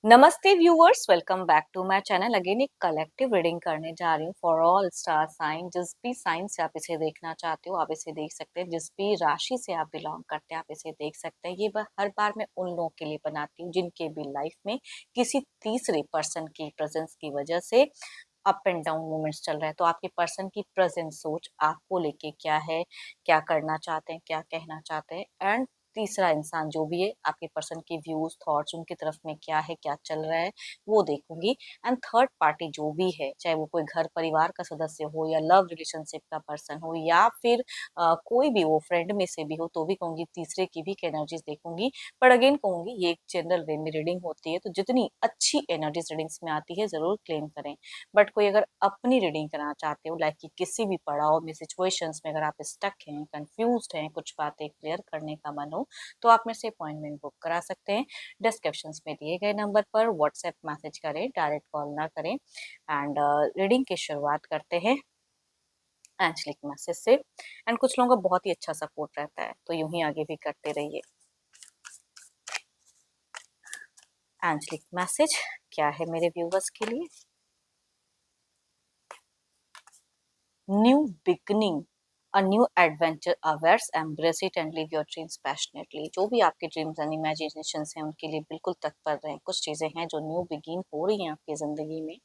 नमस्ते viewers, welcome back to my channel. Again एक collective reading करने जा रही हूँ फॉर ऑल स्टार साइन। जिस भी साइन से आप इसे देखना चाहते हो आप इसे देख सकते हैं। जिस भी राशि से आप बिलोंग करते हैं आप इसे देख सकते हैं। हर बार मैं उन लोगों के लिए बनाती हूँ जिनके भी लाइफ में किसी तीसरे पर्सन की प्रेजेंस की वजह से अप एंड डाउन मोमेंट्स चल रहे हैं। तो आपके पर्सन की प्रेजेंट सोच आपको लेके क्या है, क्या करना चाहते हैं, क्या कहना चाहते हैं, एंड तीसरा इंसान जो भी है आपके पर्सन के व्यूज थॉट्स उनकी तरफ में क्या है, क्या चल रहा है, वो देखूंगी। एंड थर्ड पार्टी जो भी है, चाहे वो कोई घर परिवार का सदस्य हो या लव रिलेशनशिप का पर्सन हो या फिर कोई भी वो फ्रेंड में से भी हो, तो भी कहूंगी तीसरे की भी एनर्जीज देखूंगी। पर अगेन कहूंगी ये एक जनरल वे में रीडिंग होती है, तो जितनी अच्छी एनर्जीज रीडिंग्स में आती है जरूर क्लेम करें। बट कोई अगर अपनी रीडिंग कराना चाहते हो, लाइक कि किसी भी पड़ाव में, सिचुएशंस में अगर आप स्टक हैं, कंफ्यूज्ड हैं, कुछ बातें क्लियर करने का मन हो, तो आप मेरे से अपॉइंटमेंट बुक करा सकते हैं। डिस्क्रिप्शन में दिए गए नंबर पर व्हाट्सएप मैसेज करें, डायरेक्ट कॉल ना करें। एंड रीडिंग की शुरुआत करते हैं एंजलिक मैसेज से। एंड कुछ लोगों का बहुत ही अच्छा सपोर्ट रहता है, तो यूं ही आगे भी करते रहिए। एंजलिक मैसेज क्या है मेरे व्यूवर्स के लिए? New beginning, a new adventure awaits, embrace it and live your dreams passionately। जो भी आपके ड्रीम्स एंड इमेजिनेशंस हैं उनके लिए बिल्कुल तत्पर रहें। कुछ चीजें हैं जो न्यू बिगिन हो रही हैं आपकी जिंदगी में।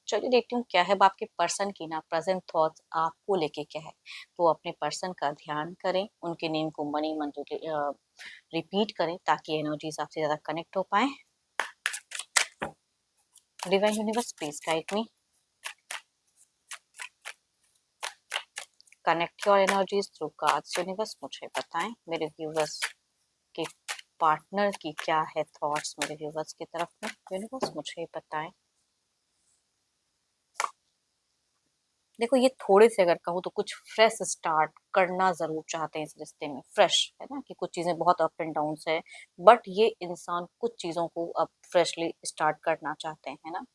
चलिए देखती हूँ क्या है। अब आपके पर्सन की ना प्रेजेंट थॉट्स आपको लेके क्या है, तो अपने पर्सन का ध्यान करें, उनके नेम को मनी मन रिपीट करें ताकि एनर्जीज आपसे ज्यादा कनेक्ट हो पाए। Divine universe please guide me, connect your energies through cards. Universe मुझे बताएं मेरे व्यूवर्स के पार्टनर की क्या है थॉट्स मेरे व्यूवर्स की तरफ में। यूनिवर्स मुझे बताएं। देखो ये थोड़े से अगर कहूँ तो कुछ फ्रेश स्टार्ट करना जरूर चाहते हैं इस रिश्ते में। फ्रेश है ना, कि कुछ चीजें बहुत अप एंड डाउन है, बट ये इंसान कुछ चीजों को अब फ्रेशली स्टार्ट करना चाहते हैं, है ना।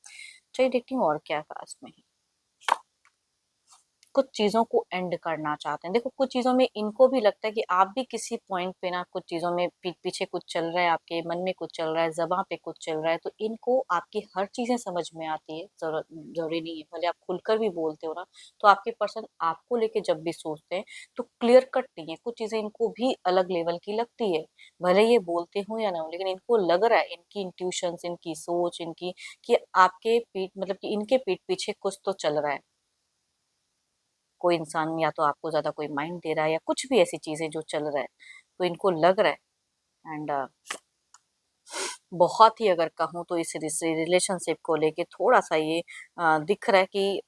चलिए देखती हूँ और क्या खास में है। कुछ चीजों को एंड करना चाहते हैं। देखो कुछ चीजों में इनको भी लगता है कि आप भी किसी पॉइंट पे ना, कुछ चीजों में पीछे कुछ चल रहा है, आपके मन में कुछ चल रहा है, जबां पे कुछ चल रहा है, तो इनको आपकी हर चीजें समझ में आती है। जरूरी नहीं है भले आप खुलकर भी बोलते हो ना, तो आपके पर्सन आपको लेके जब भी सोचते हैं तो क्लियर कट नहीं है। कुछ चीजें इनको भी अलग लेवल की लगती है, भले ये बोलते हो या ना हो, लेकिन इनको लग रहा है, इनकी इंट्यूशंस, इनकी सोच, इनकी कि आपके पीठ मतलब कि इनके पीठ पीछे कुछ तो चल रहा है। कोई इंसान या तो आपको ज्यादा कोई माइंड दे रहा है या कुछ भी ऐसी चीजें जो चल रहा है, तो इनको लग रहा है। एंड बहुत ही अगर कहूँ तो इस रिलेशनशिप को लेके थोड़ा सा ये दिख रहा है कि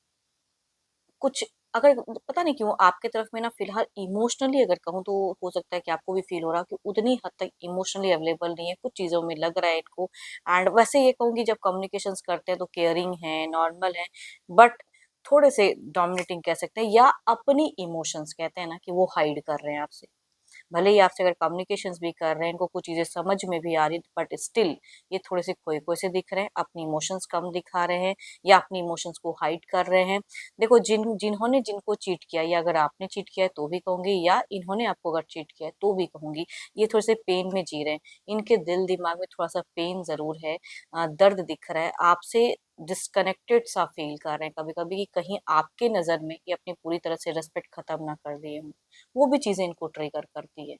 कुछ, अगर पता नहीं क्यों आपके तरफ में ना फिलहाल इमोशनली अगर कहूँ तो हो सकता है कि आपको भी फील हो रहा कि उतनी हद तक इमोशनली अवेलेबल नहीं है। कुछ चीजों में लग रहा है इनको। एंड वैसे ये कहूँगी जब कम्युनिकेशंस करते हैं तो केयरिंग है, नॉर्मल है, बट थोड़े से डोमिनेटिंग कह सकते हैं, या अपनी इमोशंस कहते हैं ना कि वो हाइड कर रहे हैं आपसे। भले ही आपसे अगर कम्युनिकेशंस भी कर रहे हैं, इनको कुछ चीजें समझ में भी आ रही, बट स्टिल ये थोड़े से खोए खोए से दिख रहे हैं, अपनी इमोशंस कम दिखा रहे हैं या अपनी इमोशंस को हाइड कर रहे हैं। देखो जिन्होंने जिनको चीट किया, या अगर आपने चीट किया है तो भी कहूंगी, या इन्होंने आपको अगर चीट किया है तो भी कहूंगी, ये थोड़े से पेन में जी रहे हैं। इनके दिल दिमाग में थोड़ा सा पेन जरूर है, दर्द दिख रहा है, आपसे डिस्कनेक्टेड सा फील कर रहे हैं कभी कभी, कि कहीं आपके नजर में ये अपनी पूरी तरह से रिस्पेक्ट खत्म ना कर दिए हों। वो भी चीजें इनको ट्रिगर करती है।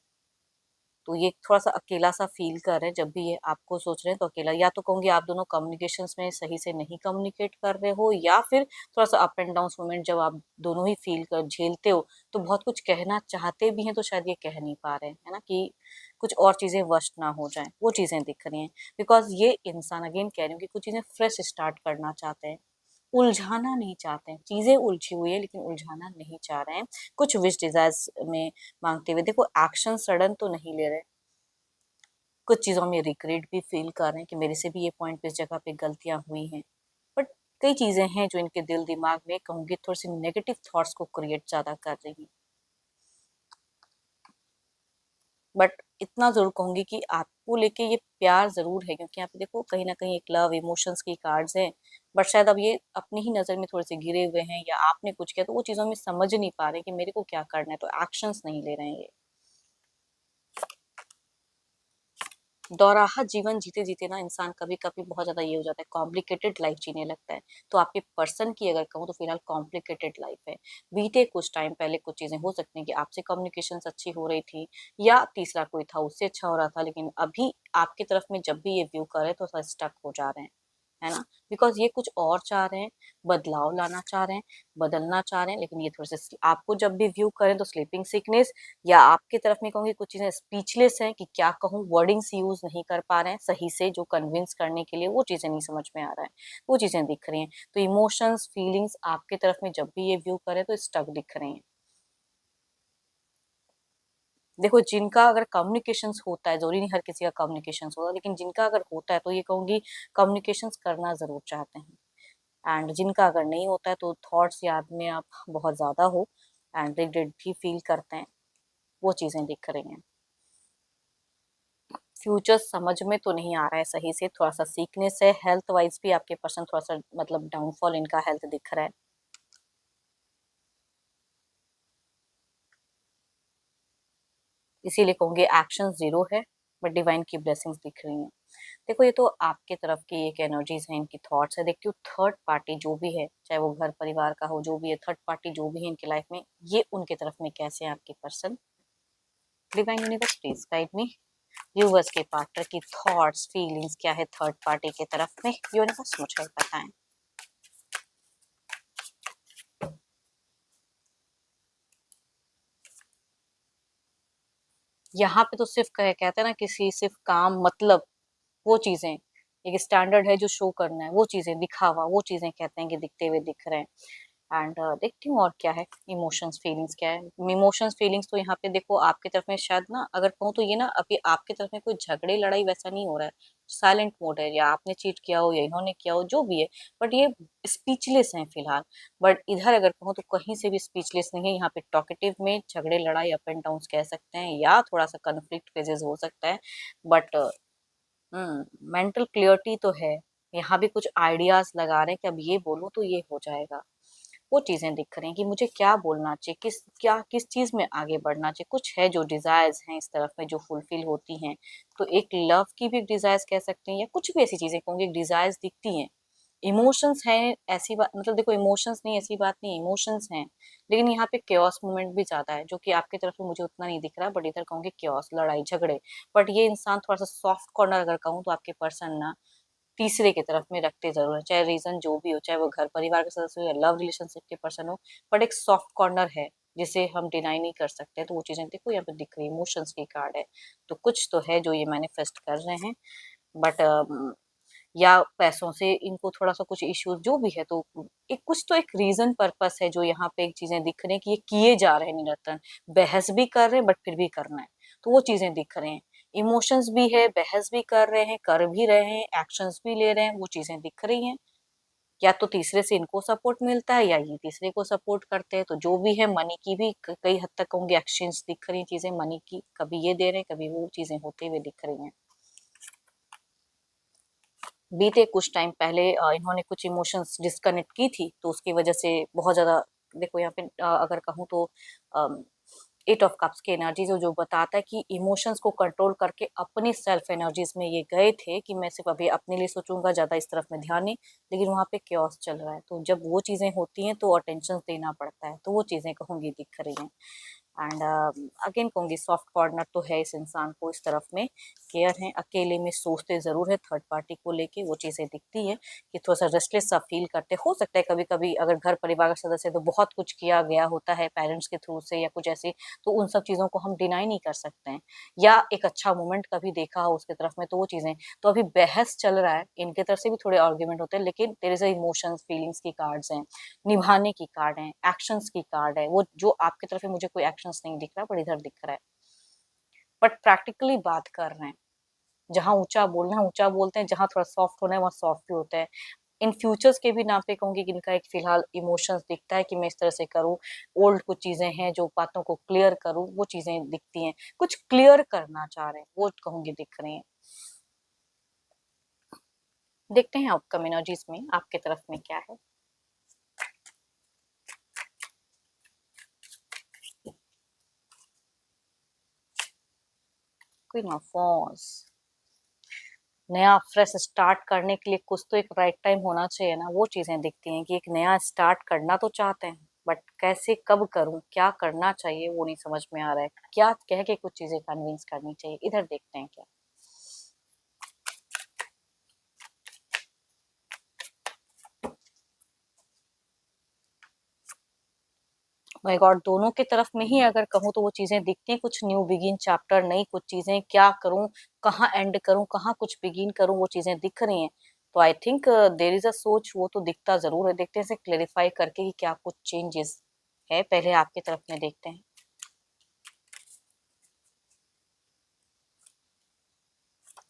तो ये थोड़ा सा अकेला सा फील कर रहे हैं जब भी ये आपको सोच रहे हैं, तो अकेला, या तो कहूंगी आप दोनों कम्युनिकेशंस में सही से नहीं कम्युनिकेट कर रहे हो, या फिर थोड़ा सा अप एंड डाउन मोमेंट जब आप दोनों ही फील कर झेलते हो, तो बहुत कुछ कहना चाहते भी हैं तो शायद ये कह नहीं पा रहे हैं, है ना, कि कुछ और चीजें वश ना हो जाए, वो चीजें दिख रही हैं। बिकॉज ये इंसान, अगेन कह रही हूँ कि कुछ चीजें फ्रेश स्टार्ट करना चाहते हैं, उलझाना नहीं चाहते हैं। चीजें उलझी हुई है लेकिन उलझाना नहीं चाह रहे हैं। कुछ विश डिजायर्स में मांगते हुए, देखो एक्शन सडन तो नहीं ले रहे। कुछ चीजों में रिग्रेट भी फील कर रहे हैं कि मेरे से भी ये पॉइंट पे इस जगह पे गलतियां हुई हैं। बट कई चीजें हैं जो इनके दिल दिमाग में कहूंगी थोड़ी सी नेगेटिव थॉट्स को क्रिएट ज्यादा कर रही हैं। बट इतना जरूर कहूंगी कि आपको लेके ये प्यार जरूर है, क्योंकि यहाँ पे देखो कहीं ना कहीं एक लव इमोशंस की कार्ड्स हैं। बट शायद अब ये अपनी ही नजर में थोड़े से गिरे हुए हैं, या आपने कुछ किया तो वो चीजों में समझ नहीं पा रहे कि मेरे को क्या करना है, तो एक्शंस नहीं ले रहे हैं ये। दोराहा जीवन जीते-जीते ना इंसान कभी-कभी बहुत ज़्यादा ये हो जाता है, कॉम्प्लिकेटेड लाइफ जीने लगता है। तो आपके पर्सन की अगर कहूँ तो फिलहाल कॉम्प्लिकेटेड लाइफ है। बीते कुछ टाइम पहले कुछ चीज़ें हो सकती हैं कि आपसे कम्युनिकेशंस अच्छी हो रही थी या तीसरा कोई था उससे अच्छा हो रहा था, लेकिन अभी आपकी तरफ में जब भी ये व्यू कर रहे हैं तो थोड़ा स्टक हो जा रहे हैं, है ना? बिकॉज़ ये कुछ और चाह रहे हैं, बदलाव लाना चाह रहे हैं, बदलना चाह रहे हैं, लेकिन ये थोड़े से आपको जब भी व्यू करें तो स्लीपिंग सिकनेस या आपकी तरफ में कहूँगी कुछ चीज़ें स्पीचलेस हैं कि क्या कहूँ, वर्डिंग्स यूज़ नहीं कर पा रहे हैं सही से जो कन्विंस करने के लिए, वो चीज़ें नहीं समझ में आ रहा है, वो चीज़ें दिख रही हैं। तो इमोशंस, फीलिंग्स आपकी तरफ में जब भी ये व्यू करें तो स्टक दिख रही हैं। देखो, जिनका अगर कम्युनिकेशंस होता है, ज़रूरी नहीं हर किसी का कम्युनिकेशंस होगा, लेकिन जिनका अगर होता है तो ये कहूँगी कम्युनिकेशंस करना ज़रूर चाहते हैं। एंड जिनका अगर नहीं होता है तो थॉट्स याद में आप बहुत ज़्यादा हो एंड रिग्रेट भी फील करते हैं, वो चीज़ें दिख रही हैं। फ्यूचर समझ में तो नहीं आ रहा है सही से, थोड़ा-सा सीकनेस है, हेल्थ वाइज़ भी आपके पर्सन थोड़ा-सा मतलब डाउनफॉल इनका हेल्थ दिख रहा है। इसीलिए कहूँगी एक्शन ज़ीरो है, बट डिवाइन की ब्लेसिंग्स दिख रही हैं। देखो, ये तो आपके तरफ की एक एनर्जीज़ हैं, इनकी थॉट्स है। देखती हूँ थर्ड पार्टी जो भी है, चाहे वो घर परिवार का हो, जो भी है, थर्ड पार्टी जो भी है इनकी लाइफ में, ये उनके तरफ में कैसे हैं आपके person? Divine universe please guide me. Viewers के पार्टनर की थॉट्स, फीलिंग्स क्या है थर्ड पार्टी की तरफ में? यूनिवर्स मुझे बताएँ। यहाँ पे तो सिर्फ़ कहते हैं ना किसी सिर्फ़ काम मतलब वो चीज़ें, एक स्टैंडर्ड है जो शो करना है, वो चीज़ें, दिखावा, वो चीज़ें कहते हैं कि दिखते हुए दिख रहे हैं। एंड देखती हूँ और क्या है, इमोशंस, फीलिंग्स क्या है। इमोशंस, फीलिंग्स तो यहाँ पे देखो आपकी तरफ में शायद ना अगर कहूँ तो ये ना अभी आपकी तरफ में कोई झगड़े, लड़ाई वैसा नहीं हो रहा है। साइलेंट मोड है या आपने चीट किया हो या इन्होंने किया हो, जो भी है। बट ये स्पीचलेस हैं फिलहाल। बट इधर अगर कहूँ तो कहीं से भी स्पीचलेस नहीं है, यहाँ पे टॉकेटिव में झगड़े, लड़ाई, अप एंड डाउन्स कह सकते हैं या थोड़ा-सा कॉन्फ्लिक्ट फेजेज़ हो सकता है। बट मेंटल क्लियरिटी तो है। यहाँ भी कुछ आइडियाज़ लगा रहे हैं कि अब ये बोलूँ तो ये हो जाएगा। वो चीज़ें दिख रही हैं कि मुझे क्या बोलना चाहिए, किस चीज़ में आगे बढ़ना चाहिए। कुछ है जो डिज़ायर्स हैं इस तरफ में जो फुलफ़िल होती हैं। तो एक लव की भी डिज़ायर्स कह सकते हैं या कुछ भी ऐसी चीज़ें कहूँगी डिज़ायर्स दिखती हैं। इमोशंस हैं ऐसी बात मतलब देखो इमोशंस नहीं ऐसी बात नहीं है, इमोशंस हैं। लेकिन यहाँ पे chaos मोमेंट भी ज़्यादा है जो कि आपकी तरफ से मुझे उतना नहीं दिख रहा बट इधर कहूँगी chaos लड़ाई झगड़े। बट ये इंसान थोड़ा-सा सॉफ्ट कॉर्नर अगर कहूँ तो आपके पर्सन ना तीसरे की तरफ में रखते ज़रूर हैं, चाहे रीज़न जो भी हो, चाहे वो घर परिवार के सदस्य हो या लव रिलेशनशिप के पर्सन हो, बट एक सॉफ्ट कॉर्नर है, जिसे हम डिनाई नहीं कर सकते। तो वो चीज़ें देखो यहाँ पे दिख रही है, इमोशंस की कार्ड है। तो कुछ तो है जो ये मैनिफेस्ट कर रहे हैं बट या पैसों से इनको थोड़ा-सा कुछ इश्यूज़ जो भी है तो एक कुछ तो एक रीज़न पर्पस है जो यहाँ पे एक चीज़ें दिख रही हैं कि ये किए जा रहे हैं निरंतर। बहस भी कर रहे हैं बट फिर भी करना है, तो वो चीज़ें दिख रहे हैं। इमोशंस भी है, बहस भी कर रहे हैं, कर भी रहे हैं, एक्शंस भी ले रहे हैं, वो चीज़ें दिख रही हैं। या तो तीसरे से इनको सपोर्ट मिलता है या ये तीसरे को सपोर्ट करते हैं, तो जो भी है मनी की भी क कई हद तक कहूँगी एक्सचेंज दिख रही हैं चीज़ें मनी की, कभी ये दे रहे हैं, कभी वो चीज़ें होते हुए दिख रही हैं। बीते कुछ टाइम पहले इन्होंने कुछ इमोशंस डिस्कनेक्ट की थी, तो उसकी वजह से बहुत ज़्यादा देखो यहाँ पे अगर कहूँ तो अम, 8 ऑफ कप्स की एनर्जी जो बताता है कि इमोशंस को कंट्रोल करके अपनी सेल्फ एनर्जीज़ में ये गए थे कि मैं सिर्फ़ अभी अपने लिए सोचूँगा, ज़्यादा इस तरफ में ध्यान नहीं, लेकिन वहाँ पे chaos चल रहा है। तो जब वो चीज़ें होती हैं तो अटेंशन देना पड़ता है, तो वो चीज़ें कहूँगी दिख रही हैं। एंड अगेन कहूँगी सॉफ्ट कॉर्नर तो है इस इंसान को इस तरफ में, केयर है, अकेले में सोचते ज़रूर है थर्ड पार्टी को लेके, वो चीज़ें दिखती हैं कि थोड़ा-सा रेस्टलेस सा फ़ील करते हो सकता है कभी-कभी अगर घर परिवार का सदस्य है तो बहुत कुछ किया गया होता है पेरेंट्स के थ्रू से या कुछ ऐसे, तो उन सब चीज़ों को हम डिनाई नहीं कर सकते हैं। या एक अच्छा मोमेंट कभी देखा हो उसकी तरफ में तो वो चीज़ें, तो अभी बहस चल रहा है, इनकी तरफ से भी थोड़े आर्गुमेंट होते हैं लेकिन there is a emotions, feelings की कार्ड्स हैं, निभाने की कार्ड है, एक्शंस की कार्ड है, वो जो आपकी तरफ से मुझे कोई एक्शंस नहीं दिख रहा पर इधर दिख रहा है। बट प्रैक्टिकली बात कर रहे हैं, जहाँ ऊँचा बोलना है ऊँचा बोलते हैं, जहाँ थोड़ा सॉफ्ट होना है वहाँ सॉफ्ट भी होते हैं। इन फ्यूचर्स के भी नाम पे कहूँगी कि इनका एक फिलहाल इमोशंस दिखता है कि मैं इस तरह से करूँ, ओल्ड कुछ चीज़ें हैं जो बातों को क्लियर करूँ, वो चीज़ें दिखती हैं। कुछ क्लियर करना चाह रहे हैं, वो कहूँगी दिख रही हैं। देखते हैं आउटकम एनर्जीज़ में आपके तरफ में क्या है। क्वीन ऑफ वॉन्ड्स, नया फ्रेश स्टार्ट करने के लिए कुछ तो एक राइट टाइम होना चाहिए ना, वो चीजें दिखती हैं कि एक नया स्टार्ट करना तो चाहते हैं, बट कैसे कब करूं, क्या करना चाहिए वो नहीं समझ में आ रहा है, क्या कह के कुछ चीजें कन्विंस करनी चाहिए, इधर देखते हैं क्या। माय गॉड, दोनों की तरफ में ही अगर कहूँ तो वो चीजें दिखती हैं, कुछ न्यू बिगिन चैप्टर, नई कुछ चीजें, क्या करूं, कहाँ एंड करूं, कहाँ कुछ बिगिन करूं, वो चीजें दिख रही हैं। तो I think there is a सोच, वो तो दिखता जरूर है, देखते हैं इसे क्लेरिफाई करके कि क्या कुछ चेंजेस है, पहले आपकी तरफ में देखते हैं।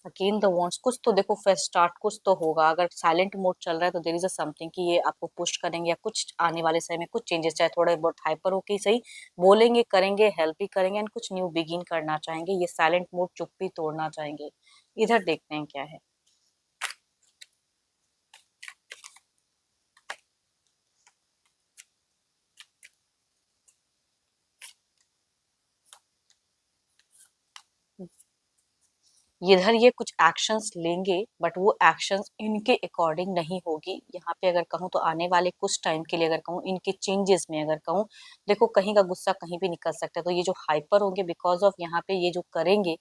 अगेन द वॉन्ट्स, कुछ तो देखो फर्स्ट स्टार्ट कुछ तो होगा, अगर साइलेंट मोड चल रहा है तो देर इज अ समथिंग कि ये आपको पुश करेंगे या कुछ आने वाले समय में कुछ चेंजेस, चाहे थोड़े बहुत हाइपर होके ही सही, बोलेंगे, करेंगे, हेल्प भी करेंगे एंड कुछ न्यू बिगिन करना चाहेंगे, ये साइलेंट मोड चुप्पी तोड़ना चाहेंगे। इधर देखते हैं क्या है। इधर ये कुछ एक्शंस लेंगे, बट वो एक्शंस इनके अकॉर्डिंग नहीं होगी, यहाँ पे अगर कहूँ तो आने वाले कुछ टाइम के लिए अगर कहूँ इनके चेंजेस में अगर कहूँ, देखो कहीं का गुस्सा कहीं भी निकल सकता है, तो ये जो हाइपर होंगे बिकॉज ऑफ यहाँ पे ये जो करेंगे,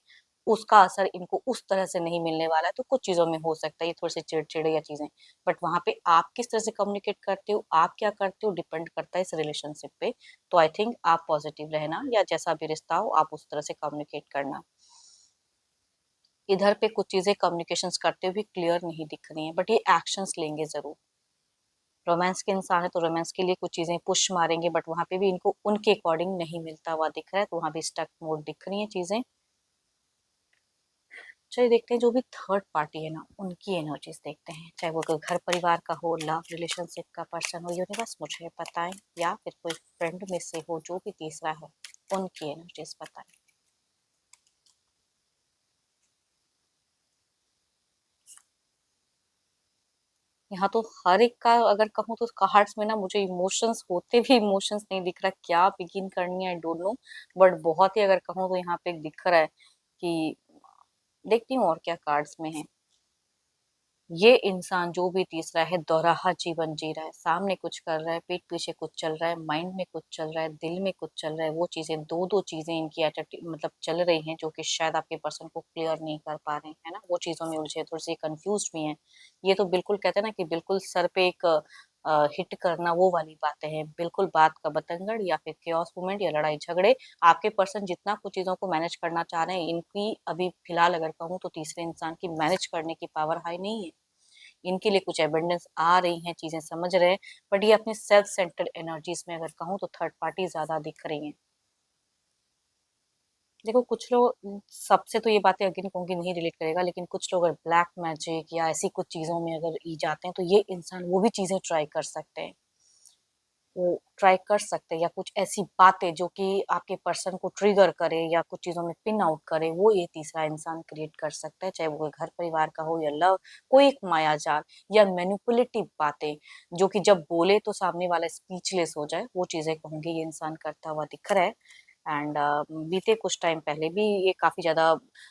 उसका असर इनको उस तरह से नहीं मिलने वाला है, तो कुछ चीजों में हो सकता है ये थोड़े से चिड़चिड़े या चीजें, बट वहां पे आप किस तरह से कम्युनिकेट करते हो, आप क्या करते हो, डिपेंड करता है इस रिलेशनशिप पे। तो आई थिंक आप पॉजिटिव रहना, या जैसा भी रिश्ता हो आप उस तरह से कम्युनिकेट करना। इधर पे कुछ चीजें कम्युनिकेशंस करते हुए क्लियर नहीं दिख रही हैं, बट ये एक्शंस लेंगे जरूर। रोमांस के इंसान है तो रोमांस के लिए कुछ चीजें पुश मारेंगे, बट वहां पे भी इनको उनके अकॉर्डिंग नहीं मिलता हुआ दिख रहा है, तो वहां भी स्टक मोड दिख रही है चीजें। चलिए देखते हैं जो भी थर्ड पार्टी है ना, उनकी एनर्जीज देखते हैं, चाहे वो कोई घर परिवार का हो, लव रिलेशनशिप का पर्सन हो, यूनिवर्स मुझे बताएं, या फिर कोई फ्रेंड में से हो जो भी तीसरा है, उनकी एनर्जीज बताएं। यहाँ तो हर एक का अगर कहूँ तो कार्ड्स में ना मुझे इमोशंस होते भी इमोशंस नहीं दिख रहा, क्या बिगिन करनी है आई डोंट नो, बट बहुत ही अगर कहूँ तो यहाँ पे दिख रहा है कि, देखती हूँ और क्या कार्ड्स में है। ये इंसान जो भी तीसरा है दोराहा जीवन जी रहा है, सामने कुछ कर रहा है, पीठ पीछे कुछ चल रहा है, माइंड में कुछ चल रहा है, दिल में कुछ चल रहा है, वो चीजें दो दो चीजें इनकी एटीट्यूड मतलब चल रही हैं, जो कि शायद आपके पर्सन को क्लियर नहीं कर पा रहे हैं, है ना, वो चीजों में उलझे थोड़ी सी कंफ्यूज भी हैं। ये तो बिल्कुल कहते हैं ना कि बिल्कुल सर पे एक हिट करना, वो वाली बातें हैं, बिल्कुल बात का बतंगड़ या फिर केओस मोमेंट या लड़ाई झगड़े। आपके पर्सन जितना कुछ चीजों को मैनेज करना चाह रहे हैं, इनकी अभी फिलहाल अगर कहूँ तो तीसरे इंसान की मैनेज करने की पावर हाई नहीं है, इनके लिए कुछ एबंडेंस आ रही हैं, चीजें समझ रहे हैं, बट ये अपने सेल्फ सेंटर्ड एनर्जीज में अगर कहूँ तो थर्ड पार्टी ज्यादा दिख रही हैं। देखो कुछ लोग सबसे तो ये बातें अगेन कहूंगी नहीं रिलेट करेगा, लेकिन कुछ लोग अगर ब्लैक मैजिक या ऐसी कुछ चीजों में अगर ई जाते हैं, तो ये इंसान वो भी चीजें ट्राई कर सकते हैं, वो ट्राई कर सकते हैं, या कुछ ऐसी बातें जो कि आपके पर्सन को ट्रिगर करे या कुछ चीजों में पिन आउट करे, वो ये तीसरा इंसान क्रिएट कर सकता है, चाहे वो कोई घर परिवार का हो या लव, कोई एक माया जाल या मैनिपुलेटिव बातें, जो कि जब बोले तो सामने वाला स्पीचलेस हो जाए, वो चीजें कहूंगी ये इंसान करता हुआ दिख रहा है। एंड बीते कुछ टाइम पहले भी ये काफी ज्यादा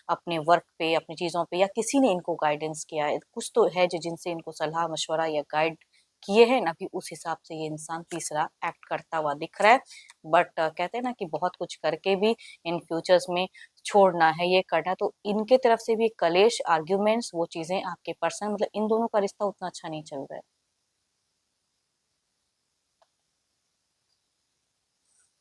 अपने वर्क पे, अपनी चीजों पे, या किसी ने इनको गाइडेंस किया है, कुछ तो है जो जिनसे इनको सलाह मशवरा या गाइड किए हैं ना, कि उस हिसाब से ये इंसान तीसरा एक्ट करता हुआ दिख रहा है। बट कहते हैं ना कि बहुत कुछ करके भी इन फ्यूचर्स में छोड़ना है, ये करना है, तो इनके तरफ से भी कलेश, आर्ग्यूमेंट्स, वो चीजें आपके पर्सन मतलब इन दोनों का रिश्ता उतना अच्छा नहीं चल रहा है।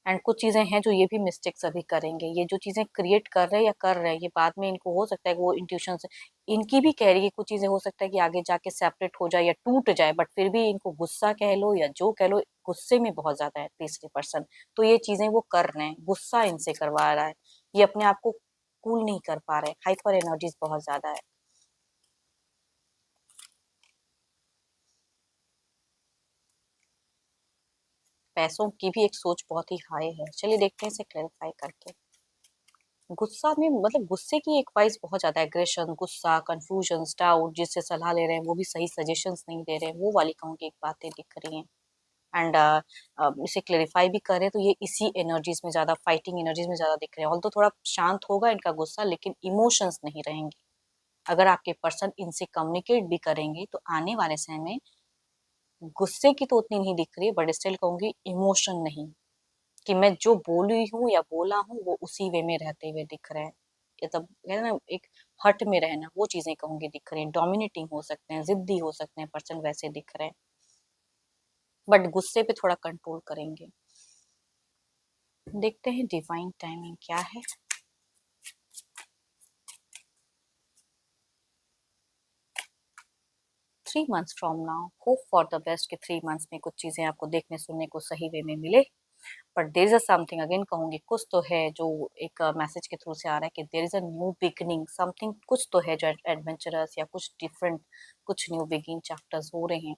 एंड कुछ चीजें हैं जो ये भी मिस्टेक्स अभी करेंगे, ये जो चीजें क्रिएट कर रहे हैं या कर रहे हैं, ये बाद में इनको हो सकता है कि वो इंट्यूशन से इनकी भी कह रही है, कुछ चीजें हो सकता है कि आगे जाके सेपरेट हो जाए या टूट जाए, बट फिर भी इनको गुस्सा कह लो या जो कह लो, गुस्से में बहुत ज्यादा है तीसरे पर्सन, तो ये चीजें वो कर रहे हैं, गुस्सा इनसे करवा रहा है, ये अपने आप को कूल नहीं कर पा रहे, हाइपर एनर्जीज बहुत ज्यादा है। पैसों की भी एक सोच बहुत ही हाई है, चलिए देखते हैं इसे क्लैरिफाई करके। गुस्सा में मतलब गुस्से की एक वाइज बहुत ज्यादा एग्रेशन, गुस्सा, कंफ्यूजन, डाउट, जिससे सलाह ले रहे हैं वो भी सही सजेशंस नहीं दे रहे हैं, वो वाली कहूँ की एक बातें दिख रही हैं। एंड इसे क्लेरिफाई भी करें तो ये इसी एनर्जीज में ज्यादा, फाइटिंग एनर्जीज में ज्यादा दिख रहे हैं, ऑल्दो थोड़ा शांत होगा इनका गुस्सा, लेकिन इमोशंस नहीं रहेंगे। अगर आपके पर्सन इनसे कम्युनिकेट भी करेंगे तो आने वाले समय में गुस्से की तो उतनी नहीं दिख रही है, बट स्टिल कहूंगी इमोशन नहीं, कि मैं जो बोली हूँ या बोला हूँ वो उसी वे में रहते हुए दिख रहे हैं। ये तब कहते हैं ना, एक हट में रहना, वो चीजें कहूंगी दिख रही हैं। डोमिनेटिंग हो सकते हैं, जिद्दी हो सकते हैं पर्सन, वैसे दिख रहे हैं, बट गुस्से पे थोड़ा कंट्रोल करेंगे। देखते हैं डिवाइन टाइमिंग क्या है। 3 months from now, hope for the best कि 3 मंथ्स में कुछ चीजें आपको देखने सुनने को सही वे में मिले। But there is a something, again कहूंगी कुछ तो है जो एक मैसेज के थ्रू से आ रहा है कि there is a new beginning something, कुछ तो है जो एडवेंचरस या कुछ डिफरेंट, कुछ न्यू बिगिन चैप्टर्स हो रहे हैं।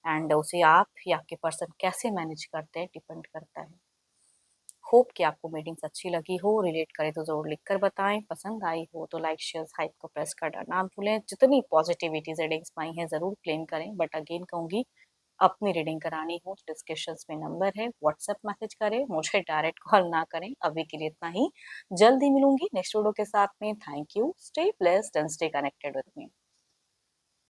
एंड उसे आप या आपके पर्सन कैसे मैनेज करते हैं डिपेंड करता है। होप कि आपको मीटिंग्स अच्छी लगी हो, रिलेट करे तो जरूर लिख कर बताएं, पसंद आई हो तो लाइक शेयर हाइप को प्रेस करना ना भूलें। जितनी पॉजिटिविटी रीडिंग्स पाई हैं जरूर क्लेम करें, बट अगेन कहूंगी अपनी रीडिंग करानी हो तो डिस्क्रिप्शंस में नंबर है, व्हाट्सएप मैसेज करें, मुझे डायरेक्ट कॉल ना करें। अभी के लिए इतना ही, जल्दी मिलूंगी नेक्स्ट वीडियो के साथ में। Thank you, stay blessed and stay connected with me.